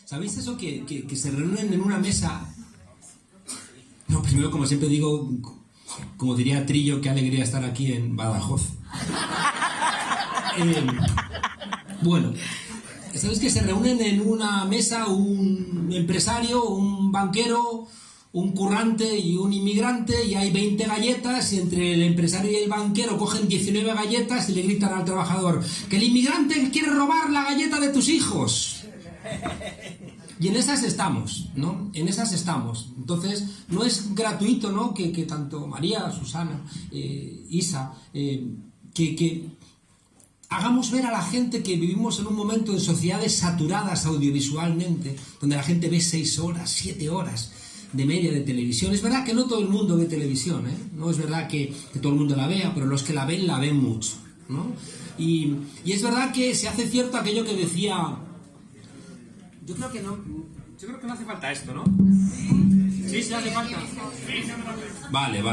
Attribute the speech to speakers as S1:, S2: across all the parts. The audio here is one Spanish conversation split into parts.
S1: ¿Sabéis eso que se reúnen en una mesa? No, primero, como siempre digo, como diría Trillo, qué alegría estar aquí en Badajoz. Bueno, ¿sabéis que se reúnen en una mesa un empresario, un banquero, un currante y un inmigrante, y hay 20 galletas, y entre el empresario y el banquero cogen 19 galletas y le gritan al trabajador que el inmigrante quiere robar la galleta de tus hijos? Y en esas estamos, ¿no? En esas estamos. Entonces, no es gratuito, ¿no? Que tanto María, Susana, Isa, que hagamos ver a la gente que vivimos en un momento de sociedades saturadas audiovisualmente, donde la gente ve 6 horas, 7 horas de media de televisión. Es verdad que no todo el mundo ve televisión, ¿eh? No es verdad que todo el mundo la vea, pero los que la ven mucho, ¿no? Y es verdad que se hace cierto aquello que decía... Yo creo que no hace falta esto, ¿no? ¿Sí? ¿Se hace falta? Vale.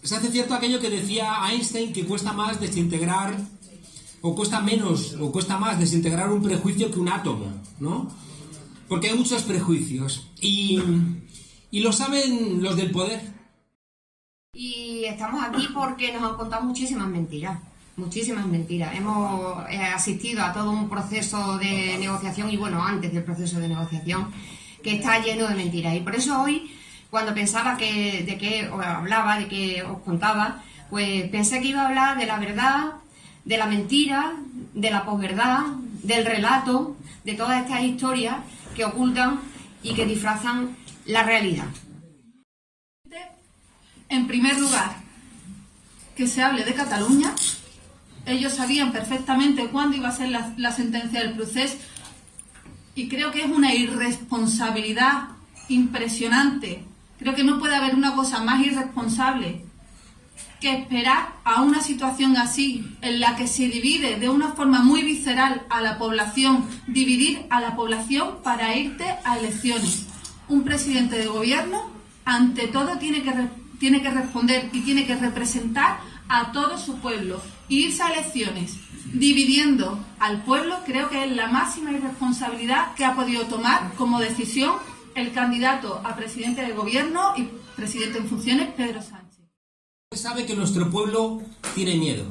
S1: Se hace cierto aquello que decía Einstein, que cuesta más desintegrar, o cuesta menos, o cuesta más desintegrar un prejuicio que un átomo, ¿no? Porque hay muchos prejuicios, y lo saben los del poder.
S2: Y estamos aquí porque nos han contado muchísimas mentiras. Hemos asistido a todo un proceso de negociación, y bueno, antes del proceso de negociación, que está lleno de mentiras. Y por eso hoy, cuando pensaba de qué os hablaba, de qué os contaba, pues pensé que iba a hablar de la verdad, de la mentira, de la posverdad, del relato, de todas estas historias que ocultan y que disfrazan la realidad.
S3: En primer lugar, que se hable de Cataluña. Ellos sabían perfectamente cuándo iba a ser la sentencia del procés, y creo que es una irresponsabilidad impresionante. Creo que no puede haber una cosa más irresponsable que esperar a una situación así, en la que se divide de una forma muy visceral a la población, dividir a la población para irte a elecciones. Un presidente de gobierno, ante todo, tiene que responder y tiene que representar a todo su pueblo. Irse a elecciones dividiendo al pueblo, creo que es la máxima irresponsabilidad que ha podido tomar como decisión el candidato a presidente de gobierno y presidente en funciones, Pedro Sánchez.
S1: Sabe que nuestro pueblo tiene miedo.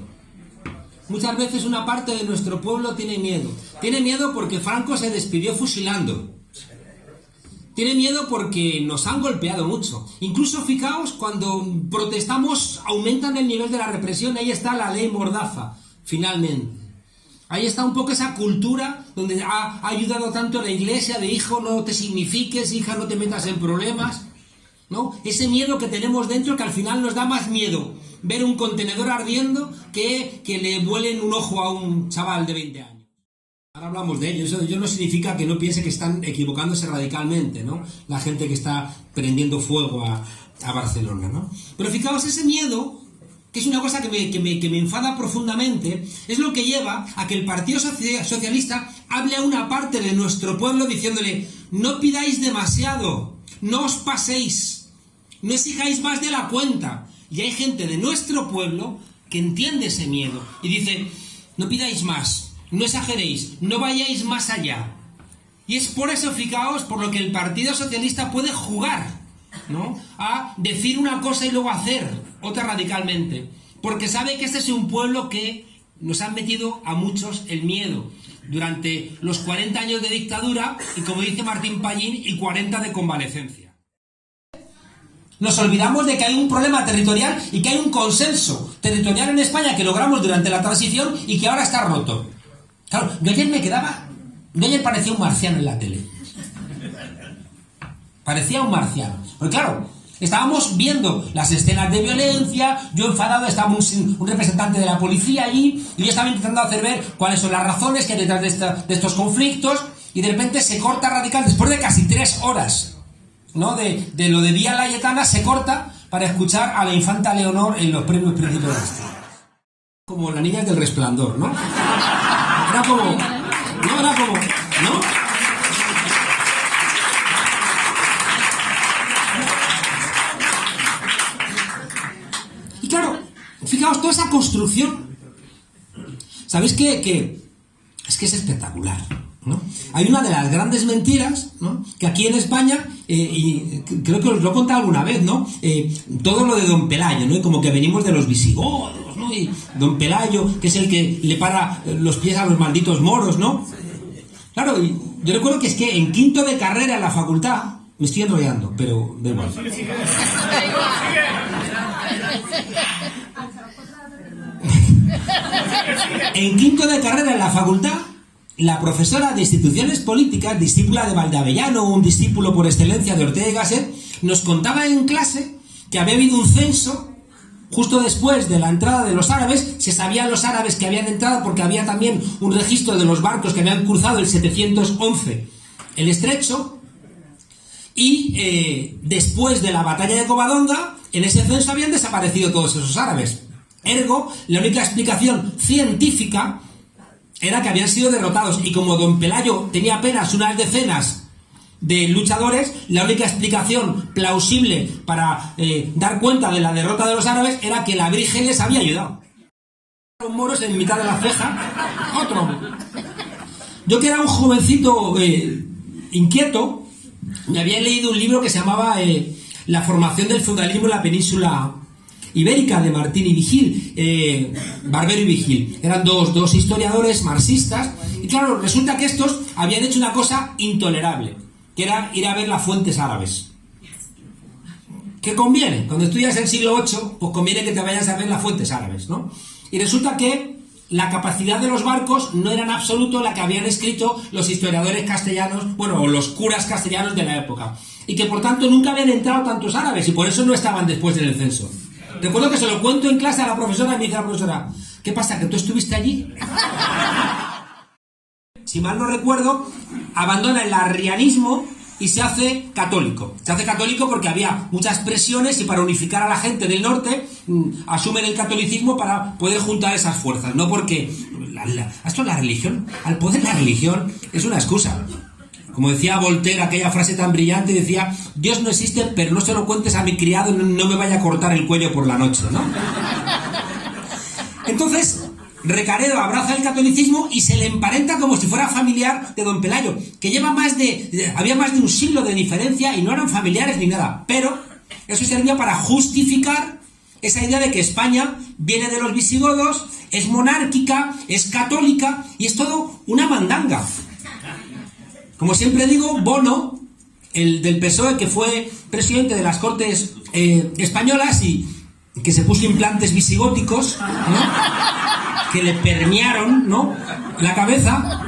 S1: Muchas veces una parte de nuestro pueblo tiene miedo. Tiene miedo porque Franco se despidió fusilando. Tiene miedo porque nos han golpeado mucho. Incluso, fijaos, cuando protestamos aumentan el nivel de la represión. Ahí está la ley Mordaza, finalmente. Ahí está un poco esa cultura donde ha ayudado tanto la Iglesia de hijo, no te signifiques, hija, no te metas en problemas, ¿no? Ese miedo que tenemos dentro, que al final nos da más miedo ver un contenedor ardiendo que le vuelen un ojo a un chaval de 20 años. Ahora hablamos de ello. Eso no significa que no piense que están equivocándose radicalmente, ¿no? La gente que está prendiendo fuego a Barcelona, ¿no? Pero fijaos, ese miedo, que es una cosa que me enfada profundamente, es lo que lleva a que el Partido Socialista hable a una parte de nuestro pueblo diciéndole: no pidáis demasiado, no os paséis, no exijáis más de la cuenta. Y hay gente de nuestro pueblo que entiende ese miedo y dice: no pidáis más, no exageréis, no vayáis más allá. Y es por eso, fijaos, por lo que el Partido Socialista puede jugar, ¿no?, a decir una cosa y luego hacer otra radicalmente. Porque sabe que este es un pueblo que nos han metido a muchos el miedo durante los 40 años de dictadura y, como dice Martín Pallín, y 40 de convalecencia. Nos olvidamos de que hay un problema territorial y que hay un consenso territorial en España que logramos durante la transición y que ahora está roto. Claro, yo ayer parecía un marciano en la tele. Parecía un marciano. Porque claro, estábamos viendo las escenas de violencia, yo enfadado, estaba un representante de la policía allí, y yo estaba intentando hacer ver cuáles son las razones que hay detrás de estos conflictos, y de repente se corta radical, después de casi 3 horas, ¿no?, de lo de Vía Layetana, se corta para escuchar a la infanta Leonor en los premios Príncipe de Asturias. Como las niñas del Resplandor, ¿no? Era como... ¿no? Y claro, fijaos, toda esa construcción, ¿sabéis qué? Es que es espectacular. ¿no? Hay una de las grandes mentiras, ¿no?, que aquí en España, y creo que os lo he contado alguna vez, ¿no?, todo lo de Don Pelayo, ¿no?, y como que venimos de los visigodos, ¿no?, y Don Pelayo, que es el que le para los pies a los malditos moros, ¿no? Claro, y yo recuerdo que es que en quinto de carrera en la facultad, me estoy enrollando, pero da igual. En quinto de carrera en la facultad, la profesora de instituciones políticas, discípula de Valdeavellano, un discípulo por excelencia de Ortega y Gasset, nos contaba en clase que había habido un censo justo después de la entrada de los árabes. Se sabían los árabes que habían entrado porque había también un registro de los barcos que habían cruzado el 711 el estrecho, y después de la batalla de Covadonga, en ese censo habían desaparecido todos esos árabes. Ergo, la única explicación científica era que habían sido derrotados, y como Don Pelayo tenía apenas unas decenas de luchadores, la única explicación plausible para dar cuenta de la derrota de los árabes era que la Virgen les había ayudado. Un moros en mitad de la ceja, otro. Yo, que era un jovencito inquieto, me había leído un libro que se llamaba La formación del feudalismo en la península ibérica, de Martín y Vigil, Barbero y Vigil. Eran dos historiadores marxistas, y claro, resulta que estos habían hecho una cosa intolerable, que era ir a ver las fuentes árabes. ¿Qué conviene? Cuando estudias el siglo VIII, pues conviene que te vayas a ver las fuentes árabes, ¿no? Y resulta que la capacidad de los barcos no era en absoluto la que habían escrito los historiadores castellanos, bueno, o los curas castellanos de la época, y que por tanto nunca habían entrado tantos árabes, y por eso no estaban después en el censo. Recuerdo que se lo cuento en clase a la profesora, y me dice la profesora: ¿qué pasa, que tú estuviste allí? Si mal no recuerdo, abandona el arrianismo y se hace católico. Se hace católico porque había muchas presiones, y para unificar a la gente del norte asumen el catolicismo para poder juntar esas fuerzas, no porque esto es la religión, al poder la religión es una excusa. Como decía Voltaire, aquella frase tan brillante, decía: Dios no existe, pero no se lo cuentes a mi criado, no me vaya a cortar el cuello por la noche, ¿no? Entonces, Recaredo abraza el catolicismo y se le emparenta como si fuera familiar de Don Pelayo, que había más de un siglo de diferencia y no eran familiares ni nada, pero eso servía para justificar esa idea de que España viene de los visigodos, es monárquica, es católica, y es todo una mandanga. Como siempre digo, Bono, el del PSOE, que fue presidente de las Cortes españolas y que se puso implantes visigóticos, ¿no?, que le permearon, ¿no?, la cabeza,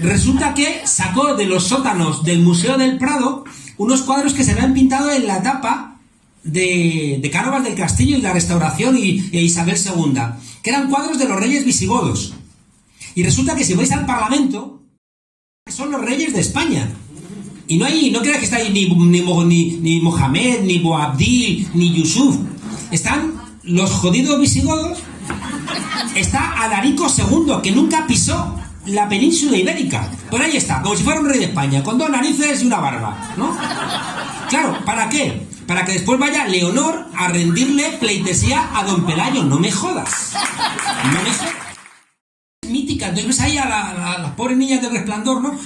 S1: resulta que sacó de los sótanos del Museo del Prado unos cuadros que se habían pintado en la tapa de Cánovas del Castillo y la Restauración e Isabel II, que eran cuadros de los reyes visigodos. Y resulta que si vais al Parlamento, son los reyes de España. Y no creas que está ahí ni Mohamed, ni Boabdil, ni Yusuf. Están los jodidos visigodos. Está Alarico II, que nunca pisó la península ibérica. Por ahí está, como si fuera un rey de España, con dos narices y una barba, ¿no? Claro, ¿para qué? Para que después vaya Leonor a rendirle pleitesía a Don Pelayo. No me jodas. No me jodas. Mítica. Entonces ves ahí a las pobres niñas del Resplandor, ¿no?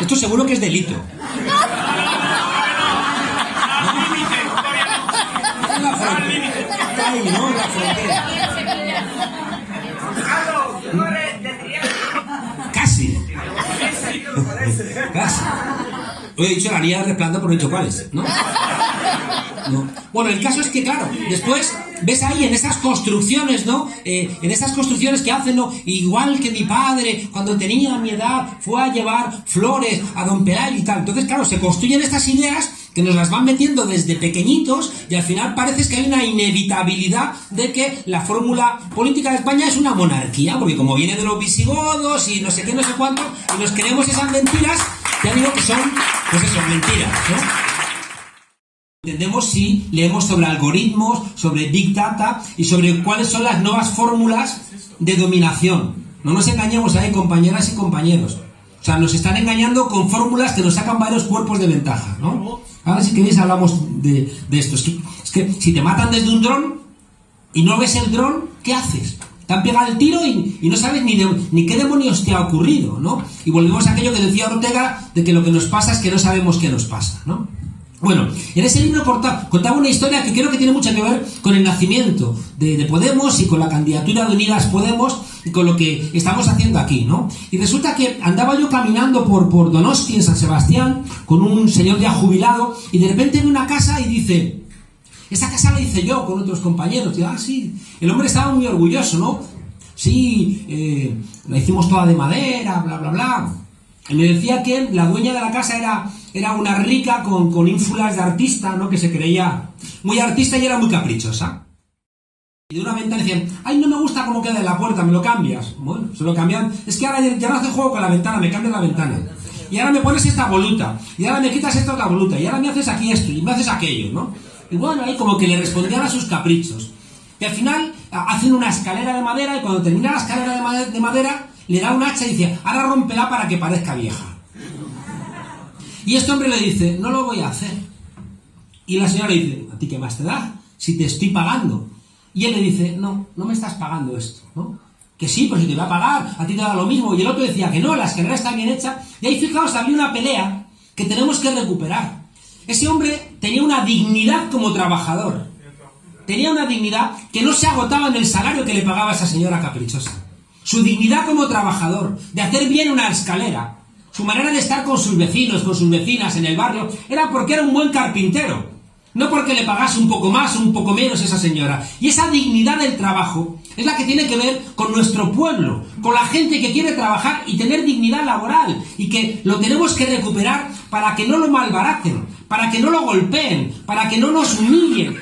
S1: Esto seguro que es delito. Está ahí, ¿no? En la frontera. Casi. Casi. Lo he dicho la niña del Resplandor, pero no he dicho cuáles, ¿no? No. Bueno, el caso es que, claro, después ves ahí en esas construcciones, ¿no? En esas construcciones que hacen, ¿no? Igual que mi padre, cuando tenía mi edad, fue a llevar flores a Don Pelayo y tal. Entonces, claro, se construyen estas ideas que nos las van metiendo desde pequeñitos, y al final parece que hay una inevitabilidad de que la fórmula política de España es una monarquía, porque como viene de los visigodos y no sé qué, no sé cuánto, y nos creemos esas mentiras, ya digo que son, pues eso, mentiras, ¿no? Entendemos si leemos sobre algoritmos, sobre Big Data y sobre cuáles son las nuevas fórmulas de dominación. No nos engañemos ahí, compañeras y compañeros. O sea, nos están engañando con fórmulas que nos sacan varios cuerpos de ventaja, ¿no? Ahora si queréis hablamos de esto. Es que si te matan desde un dron, y no ves el dron, ¿qué haces? Te han pegado el tiro y no sabes ni qué demonios te ha ocurrido, ¿no? Y volvemos a aquello que decía Ortega, de que lo que nos pasa es que no sabemos qué nos pasa, ¿no? Bueno, en ese libro contaba una historia que creo que tiene mucho que ver con el nacimiento de Podemos y con la candidatura de Unidas Podemos y con lo que estamos haciendo aquí, ¿no? Y resulta que andaba yo caminando por Donosti, en San Sebastián, con un señor ya jubilado, y de repente en una casa y dice... Esa casa la hice yo con otros compañeros. Y, sí. El hombre estaba muy orgulloso, ¿no? Sí, la hicimos toda de madera, bla, bla, bla. Y me decía que la dueña de la casa era una rica con ínfulas de artista, ¿no? Que se creía muy artista y era muy caprichosa. Y de una ventana decían, ay, no me gusta cómo queda en la puerta, ¿me lo cambias? Bueno, se lo cambian. Es que ahora ya no hace juego con la ventana, me cambias la ventana. Y ahora me pones esta voluta, y ahora me quitas esta otra voluta, y ahora me haces aquí esto, y me haces aquello, ¿no? Y bueno, ahí como que le respondían a sus caprichos. Y al final hacen una escalera de madera, y cuando termina la escalera de madera, le da un hacha y dice, ahora rómpela para que parezca vieja. Y este hombre le dice, no lo voy a hacer. Y la señora le dice, ¿a ti qué más te da? Si te estoy pagando. Y él le dice, no me estás pagando esto, ¿no? Que sí, pues si te voy a pagar, a ti te da lo mismo. Y el otro decía que no, la escalera está bien hecha. Y ahí, fijaos, había una pelea que tenemos que recuperar. Ese hombre tenía una dignidad como trabajador. Tenía una dignidad que no se agotaba en el salario que le pagaba esa señora caprichosa. Su dignidad como trabajador, de hacer bien una escalera, su manera de estar con sus vecinos, con sus vecinas en el barrio, era porque era un buen carpintero. No porque le pagase un poco más o un poco menos esa señora. Y esa dignidad del trabajo es la que tiene que ver con nuestro pueblo, con la gente que quiere trabajar y tener dignidad laboral, y que lo tenemos que recuperar para que no lo malbaraten, para que no lo golpeen, para que no nos humillen.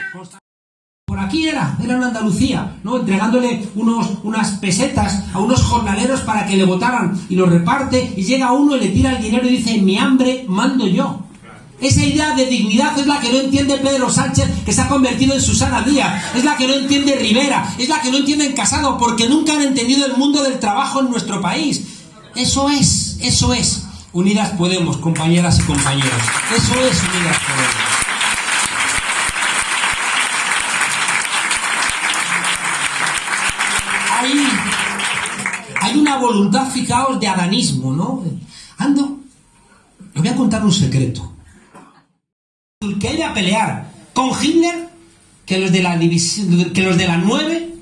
S1: Por aquí era en Andalucía, ¿no? Entregándole unas pesetas a unos jornaleros para que le votaran, y lo reparte, y llega uno y le tira el dinero y dice, mi hambre mando yo. Esa idea de dignidad es la que no entiende Pedro Sánchez, que se ha convertido en Susana Díaz, es la que no entiende Rivera, es la que no entiende Casado, porque nunca han entendido el mundo del trabajo en nuestro país. Eso es Unidas Podemos, compañeras y compañeros. Eso es Unidas Podemos. Hay una voluntad, fijaos, de adanismo, ¿no? Les voy a contar un secreto. Que iba a pelear con Hitler, que los de la división, que los de la 9,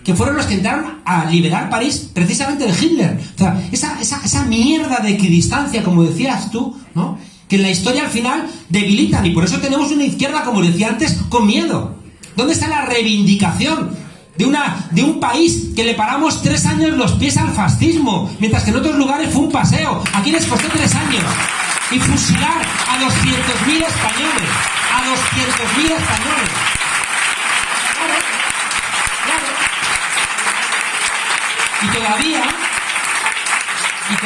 S1: que fueron los que entraron a liberar París precisamente de Hitler. O sea, esa mierda de equidistancia, como decías tú, ¿no? Que en la historia al final debilitan, y por eso tenemos una izquierda, como decía antes, con miedo. ¿Dónde está la reivindicación de un país que le paramos 3 años los pies al fascismo, mientras que en otros lugares fue un paseo? Aquí les costó 3 años. Y fusilar a 200.000 españoles. A 200.000 españoles. Claro. Y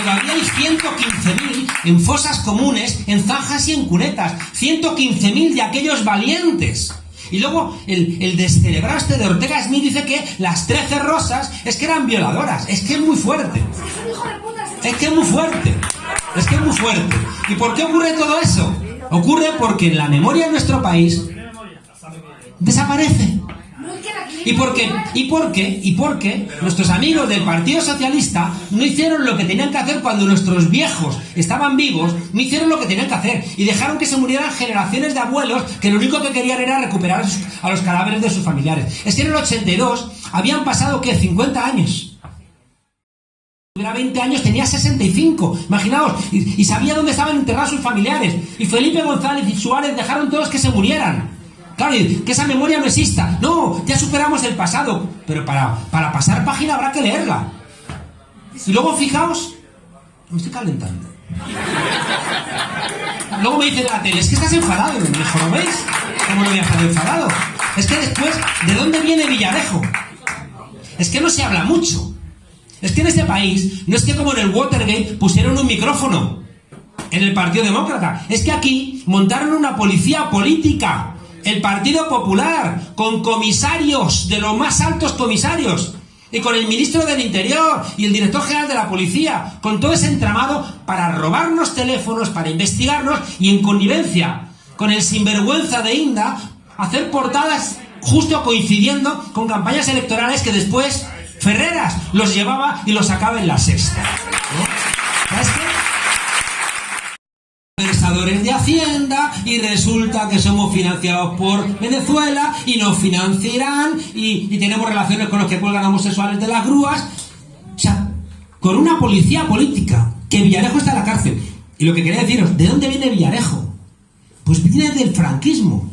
S1: todavía hay 115.000 en fosas comunes, en zanjas y en cunetas. 115.000 de aquellos valientes. Y luego el descerebrado este de Ortega Smith dice que las 13 rosas es que eran violadoras. Es que es muy fuerte. Es que es muy fuerte. ¿Y por qué ocurre todo eso? Ocurre porque en la memoria de nuestro país desaparece. ¿Y por qué nuestros amigos del Partido Socialista no hicieron lo que tenían que hacer cuando nuestros viejos estaban vivos? No hicieron lo que tenían que hacer y dejaron que se murieran generaciones de abuelos que lo único que querían era recuperar a los cadáveres de sus familiares. Es que en el 82 habían pasado, ¿qué? 50 años. Si tuviera 20 años tenía 65, imaginaos, y sabía dónde estaban enterrados sus familiares. Y Felipe González y Suárez dejaron todos que se murieran. Claro, que esa memoria no exista. No, ya superamos el pasado, pero para pasar página habrá que leerla. Y luego fijaos, me estoy calentando. Luego me dicen en la tele, es que estás enfadado. Mejor lo veis, ¿cómo no voy a estar enfadado? Es que después, ¿de dónde viene Villarejo? Es que no se habla mucho. Es que en este país, no es que como en el Watergate pusieron un micrófono en el Partido Demócrata, es que aquí montaron una policía política, el Partido Popular, con comisarios, de los más altos comisarios, y con el ministro del Interior y el director general de la policía, con todo ese entramado para robarnos teléfonos, para investigarnos, y en connivencia con el sinvergüenza de Inda, hacer portadas justo coincidiendo con campañas electorales que después Ferreras los llevaba y los sacaba en La Sexta, ¿no? ¿Sabes qué? Conversadores de Hacienda, y resulta que somos financiados por Venezuela y nos financiarán y tenemos relaciones con los que cuelgan homosexuales de las grúas. O sea, con una policía política, que Villarejo está en la cárcel. Y lo que quería deciros, ¿de dónde viene Villarejo? Pues viene del franquismo.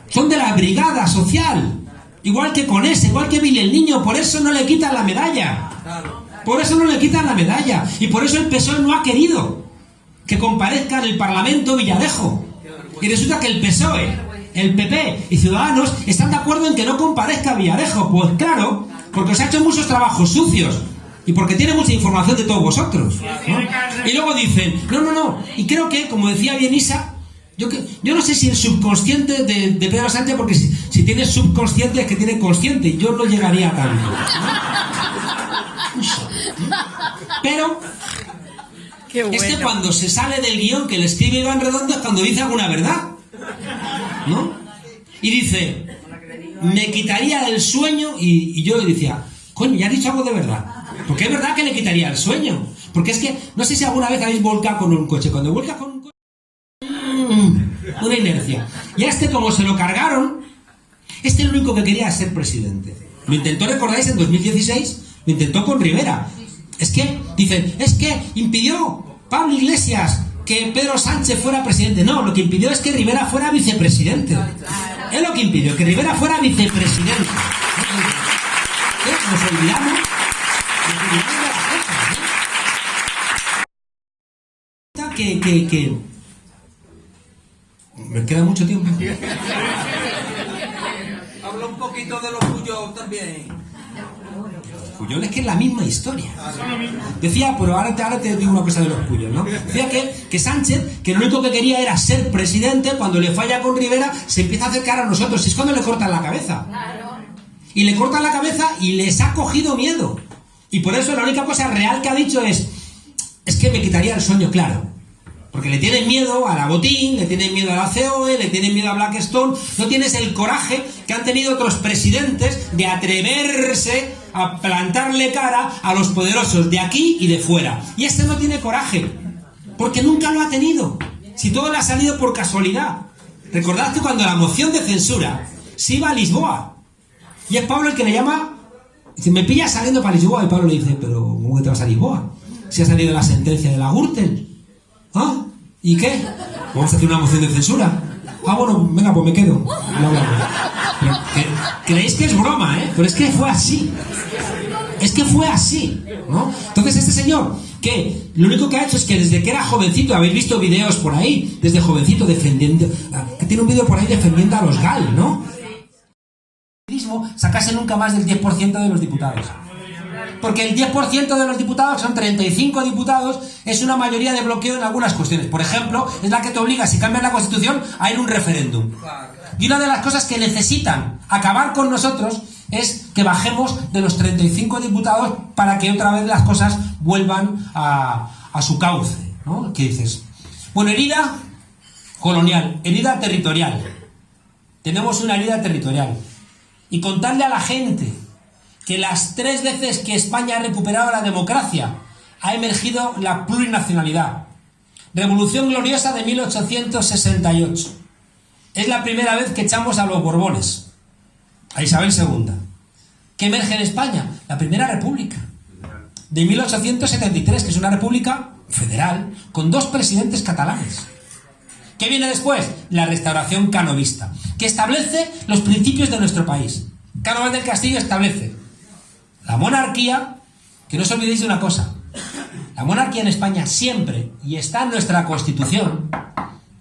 S1: Son de la brigada social. Igual que Conesa, igual que Vile el Niño, por eso no le quitan la medalla. Por eso no le quitan la medalla. Y por eso el PSOE no ha querido que comparezca en el Parlamento Villarejo. Y resulta que el PSOE, el PP y Ciudadanos están de acuerdo en que no comparezca Villarejo. Pues claro, porque os ha hecho muchos trabajos sucios. Y porque tiene mucha información de todos vosotros, ¿no? Y luego dicen, no. Y creo que, como decía bien Isa, yo no sé si el subconsciente de Pedro Sánchez, porque si tiene subconsciente es que tiene consciente, y yo no llegaría a tanto, ¿no? Pero es que cuando se sale del guión que le escribe Iván Redondo es cuando dice alguna verdad, ¿no? Y dice, me quitaría el sueño, y yo le decía, coño, ya has dicho algo de verdad. Porque es verdad que le quitaría el sueño. Porque es que, no sé si alguna vez habéis volcado con un coche. Cuando vuelcas con un coche, una inercia. Y a este, como se lo cargaron, este lo único que quería es ser presidente. Lo intentó, recordáis, en 2016, lo intentó con Rivera. Es que, dicen, es que impidió Pablo Iglesias que Pedro Sánchez fuera presidente. No, lo que impidió es que Rivera fuera vicepresidente. Es lo que impidió, que Rivera fuera vicepresidente. Nos olvidamos. Que me queda mucho tiempo.
S4: Habla un poquito de los Puyol también.
S1: Puyol es que es la misma historia. Decía, pero ahora te digo una cosa de los Puyol, ¿no? Decía que Sánchez, que lo único que quería era ser presidente. Cuando le falla con Rivera, se empieza a acercar a nosotros. Es cuando le cortan la cabeza. Y le cortan la cabeza y les ha cogido miedo. Y por eso la única cosa real que ha dicho es que me quitaría el sueño, claro. Porque le tienen miedo a la Botín, le tienen miedo a la COE, le tienen miedo a Blackstone. No tienes el coraje que han tenido otros presidentes de atreverse a plantarle cara a los poderosos de aquí y de fuera. Y este no tiene coraje, porque nunca lo ha tenido. Si todo le ha salido por casualidad. Recordad que cuando la moción de censura se iba a Lisboa, y es Pablo el que le llama, dice, me pilla saliendo para Lisboa, y Pablo le dice, pero ¿cómo que te vas a Lisboa? Si ha salido la sentencia de la Gürtel. ¿Ah? ¿Y qué? Vamos a hacer una moción de censura. Ah, bueno, venga, pues me quedo. No hablamos. Creéis que es broma, ¿eh? Pero es que fue así. Es que fue así, ¿no? Entonces este señor, que lo único que ha hecho es que desde que era jovencito, habéis visto videos por ahí, desde jovencito defendiendo, que tiene un vídeo por ahí defendiendo a los GAL, ¿no? Sacase nunca más del 10% de los diputados. Porque el 10% de los diputados, son 35 diputados, es una mayoría de bloqueo en algunas cuestiones. Por ejemplo, es la que te obliga, si cambias la Constitución, a ir a un referéndum. Y una de las cosas que necesitan acabar con nosotros es que bajemos de los 35 diputados para que otra vez las cosas vuelvan a su cauce, ¿no? ¿Qué dices? Bueno, herida colonial, herida territorial. Tenemos una herida territorial. Y contarle a la gente que las 3 veces que España ha recuperado la democracia ha emergido la plurinacionalidad. Revolución Gloriosa de 1868. Es la primera vez que echamos a los Borbones, a Isabel II. ¿Qué emerge en España? La Primera República, de 1873, que es una república federal, con 2 presidentes catalanes. ¿Qué viene después? La Restauración canovista, que establece los principios de nuestro país. Cánovas del Castillo establece la monarquía, que no os olvidéis de una cosa, la monarquía en España siempre, y está en nuestra Constitución,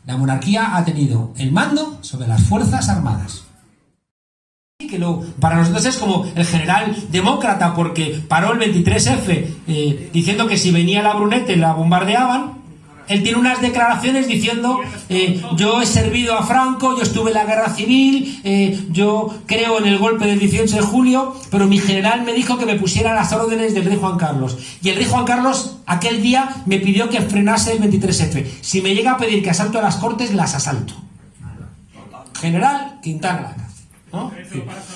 S1: la monarquía ha tenido el mando sobre las Fuerzas Armadas. Que para nosotros es como el general demócrata, porque paró el 23F diciendo que si venía la Brunete la bombardeaban. Él tiene unas declaraciones diciendo yo he servido a Franco, yo estuve en la guerra civil, yo creo en el golpe del 18 de julio, pero mi general me dijo que me pusiera las órdenes del rey Juan Carlos. Y el rey Juan Carlos aquel día me pidió que frenase el 23F. Si me llega a pedir que asalto a las Cortes, las asalto. General Quintana la cárcel. ¿no?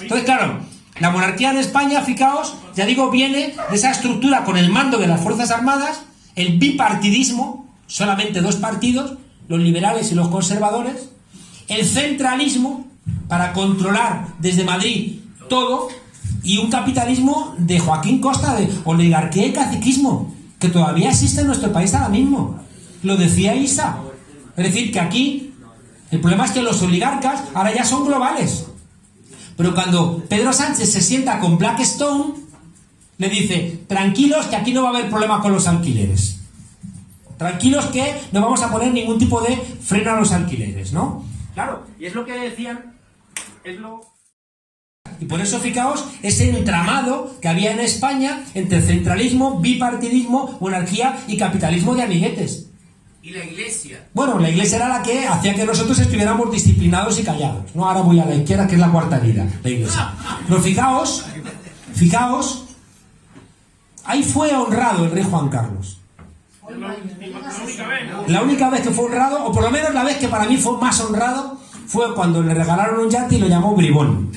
S1: Entonces, claro, la monarquía en España, fijaos, ya digo, viene de esa estructura con el mando de las Fuerzas Armadas, el bipartidismo, solamente dos partidos, los liberales y los conservadores, el centralismo, para controlar desde Madrid todo, y un capitalismo de Joaquín Costa, de oligarquía y caciquismo, que todavía existe en nuestro país ahora mismo. Lo decía Isa. Es decir, que aquí el problema es que los oligarcas ahora ya son globales. Pero cuando Pedro Sánchez se sienta con Blackstone, le dice, tranquilos que aquí no va a haber problema con los alquileres. Tranquilos que no vamos a poner ningún tipo de freno a los alquileres, ¿no? Claro, y es lo que decían, Y por eso, fijaos, ese entramado que había en España entre centralismo, bipartidismo, monarquía y capitalismo de amiguetes.
S4: ¿Y la iglesia?
S1: Bueno, la iglesia era la que hacía que nosotros estuviéramos disciplinados y callados. No, ahora voy a la izquierda, que es la cuarta vida, la iglesia. Pero fijaos, ahí fue honrado el rey Juan Carlos. La única vez que fue honrado, o por lo menos la vez que para mí fue más honrado, fue cuando le regalaron un yate y lo llamó bribón.